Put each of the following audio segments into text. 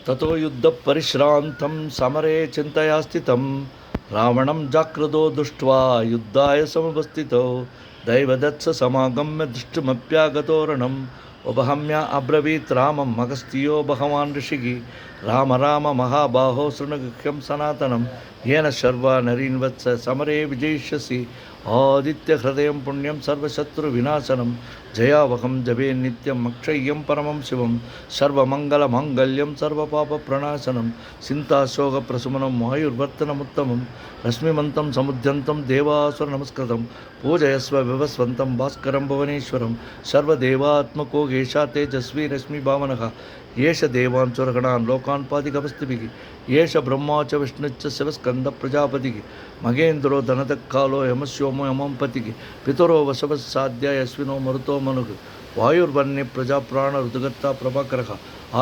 ततो युद्धपरिश्रान्तं समरे चिन्तया स्थितं रावणं जाकृतो दृष्ट्वा युद्धाय समुपस्थितो दैवदत्स समागम्य दृष्टुमप्यागतो रणम् उपहम्य अब्रवीत् रामं अगस्त्यो भगवान् ऋषिः राम राम महाबाहो शृणुगुह्यं सनातनं येन शर्वा नरीन् वत्स समरे विजयिष्यसि आदित्यहृदयं पुण्यं सर्वशत्रुविनाशनं जयावहं जपे नित्यम् अक्षय्यं परमं शिवं सर्वमङ्गलमाङ्गल्यं सर्वपापप्रणाशनं चिन्ताशोकप्रशमनं वायुर्वर्तनमुत्तमं रश्मिमन्तं समुद्यन्तं देवासुरनमस्कृतं पूजयस्व विवस्वन्तं भास्करं भुवनेश्वरं सर्वदेवात्मको येषा तेजस्वी रश्मिभावनः येष देवान् सुरगणान् लोकान् पादिकवस्तिभिः येष ब्रह्मा च विष्णुश्च शिवस्कन्दप्रजापतिः मगेन्द्रो धनतक्कालो यमस्योमो यमंपतिः पितरो वशवस्साध्या यस्विनो मरुतो मनुः वायुर्वन्ये प्रजाप्राण ऋतुगत्ता प्रभाकरः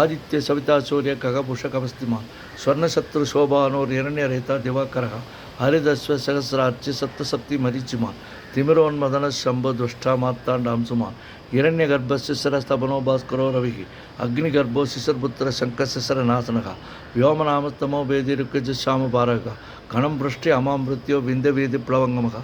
आदित्य सविता सूर्य खगभूषकवस्तिमान् स्वर्णशत्रुशोभानोर्हिरण्यरेता दिवाकरः हरिदस्व सहस्रार्च्य सप्तसप्तिमरीचिमान् तिमिरोन्मदनशम्भुदुष्टा मार्ताण्डांशुमान् हिरण्यगर्भस्य शिरस्तपनो भास्करो रविः अग्निगर्भो शिशिरपुत्र शङ्खशिशिरनाशनः व्योमनामस्तमो वेदिरुक्कजश्यामपारकः गणं पृष्ठे अमामृत्यो विन्ध्यवेदिप्लवङ्गमः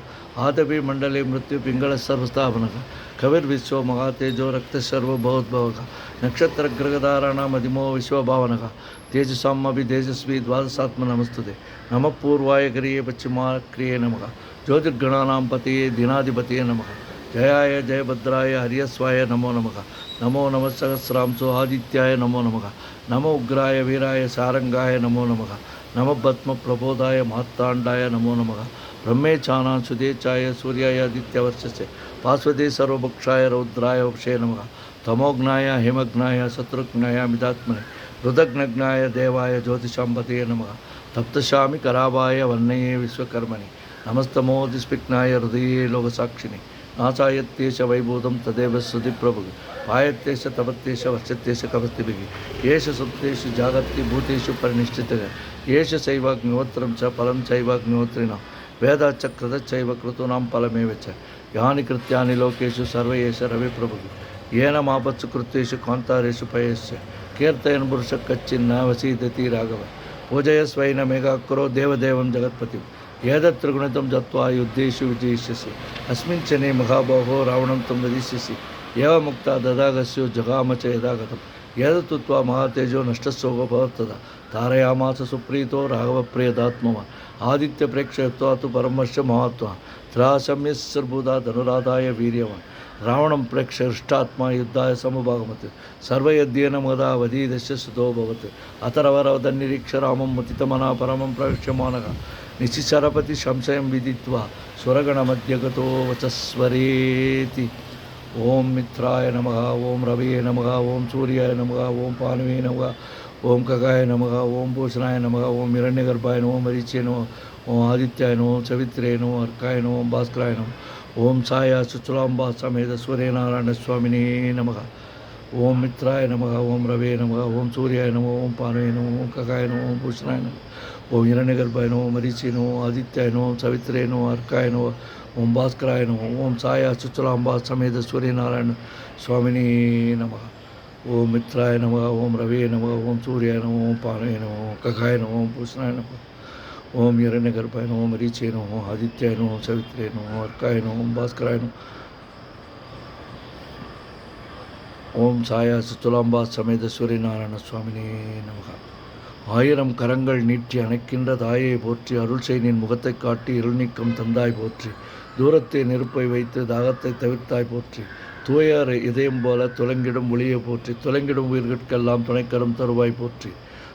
आदपि मण्डले मृत्यु पिङ्गलः सर्वस्थापनः कविर्विश्वो महातेजो रक्तशर्वभवद्भवः नक्षत्रग्रहधाराणामधिमो विश्वभावनः तेजसामपि तेजस्वी द्वादशात्म नमस्तुते नमः पूर्वाय क्रिये पश्चिमाक्रिये नमः ज्योतिर्गणानां पतये दिनाधिपतये नमः जयाय जयभद्राय हरियस्वाय नमो नमः नमो नमः सहस्रांशो आदित्याय नमो नमः नमो उग्राय वीराय सारंगाय नमो नमः नमः पद्मप्रबोधाय मार्ताण्डाय नमो नमः ब्रह्मेचानां सुदेचाय सूर्याय आदित्यवर्षसे पार्श्वदे सर्वभक्षाय रौद्राय वक्षे नमः तमोघ्नाय हेमघ्नाय शत्रुघ्नाय मिदात्मने रुदघ्नघ्नाय देवाय ज्योतिषाम्पतये नमः तप्तशामि करावाय वर्णये विश्वकर्मणि नमस्तमोदिस्पिग्नाय हृदये लोकसाक्षिणि नाचायत्येष वैभूतं तदेव श्रुतिप्रभुः पायत्येष तपत्येष वर्षत्येष कवस्तिभिः येष सुप्तेषु जागर्ति भूतेषु परिनिष्ठितः येष चैवाग्निहोत्रं च फलं चैवाग्निहोत्रिणां वेदाच्च कृतश्चैव क्रतूनां फलमेव च यानि कृत्यानि लोकेषु सर्व एष रविप्रभुः येन मापत्सु कृत्येषु कान्तारेषु पयश्च कीर्तयन् पुरुषः कच्चिन्न वसीदति राघव पूजयस्वैनमेकाकुरो देवदेवं जगत्पतिं एतत्त्रिगुणितं जत्वा युद्धेषु विजयिष्यसि अस्मिन् क्षणे महाबाहो रावणं त्वं वदिष्यसि एवमुक्ता ददागस्यो जगाम च यदा गतं एतत्तुत्वा महातेजो नष्टस्सोगभवत्तदा तारयामास सुप्रीतो राघवप्रियदात्मवान् आदित्यप्रेक्षयत्वा तु परमर्ष महात्मा त्रासम्यस्सर्बुधा धनुराधाय वीर्यवान् रावणं प्रेक्ष्य हृष्टात्मा युद्धाय समुभागमत् सर्वयद्येन मदा वधीदस्य सुतोऽभवत् अतरवरवदन्निरीक्ष रामं मुदितमना परमं प्रवेक्ष्यमानः निशिचरपति संशयं विदित्वा सुरगणमध्यगतो वचस्वरेति ओं मित्राय नमः ओं रवये नमः ओं सूर्याय नमः ओं पानवे नमः ओं खगाय नमः ओं भूषणाय नमः ओं हिरण्यगर्भाय नमः मरीचे नमः ओं आदित्याय नमः सवित्रे नमः अर्काय नमः भास्कराय नमः ओं साय सुचुलाम्बा समेत सूर्यनारायण स्वामिने नमः ओं मित्राय नमः ओं रवे नमः ओं सूर्याय नमः ओं पानवे नमः ओं खगाय नमः ओं भूषणाय नमः ओं हिरण्यगर्भाय नमः मरीचे नमः आदित्याय नमः सवित्रे नमः अर्काय नमः ओं भास्कराय नमः ओं साय सुचुलाम्बा समेत सूर्यनारायण स्वामिने नमः ओं मित्राय नमः ओं रवे नमः ओं सूर्याय नमः ओं पानवे नमः ओं खगाय नमः ओं भूषणाय नमः ओं हिरण्यगर्भाय नमः मरीचे नमः आदित्याय नमः सवित्रे नमः अर्काय नमः ओं भास्कराय नमः ஓம் சாயா சுத்துலாம்பா சமேத சூரியநாராயண சுவாமினே நமக. ஆயிரம் கரங்கள் நீட்டி அணைக்கின்ற தாயை போற்றி அருள் செய்தின் முகத்தை காட்டி இருள் நீக்கம் தந்தாய் போற்றி தூரத்தை நெருப்பை வைத்து தாகத்தை தவிர்த்தாய் போற்றி தூயார் இதயம் போல துலங்கிடும் ஒளியை போற்றி துலங்கிடும் உயிர்கட்கெல்லாம் துணைக்கரம் தருவாய் போற்றி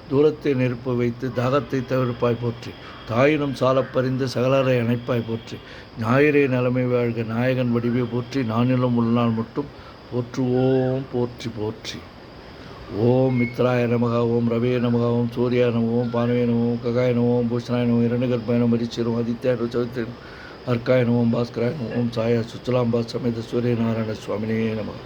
தூரத்தை நெருப்பு வைத்து தாகத்தை தவிர்ப்பாய் போற்றி தாயினும் சாலப்பறிந்து சகலரை அணைப்பாய் போற்றி ஞாயிறே நிலைமை வாழ்க நாயகன் வடிவை போற்றி நானிலும் உள்நாள் மட்டும் போற்றுவோம் போற்றி போற்றி. ஓம் மித்ராய நமக ஓம் ரவே நமக ஓம் சூர்யாய நம ஓம் பானவே நம ஓம் ககாய நம ஓம் பூஷணாய நம இரண்டுகர்பாய நம மரிச்சிரும் ஆதித்யாய சவித்ரன் அர்க்காய நம ஓம் பாஸ்கராய நம ஓம் சாய சுச்சலாம்பா சமேத சூரியநாராயண சுவாமினே நமக.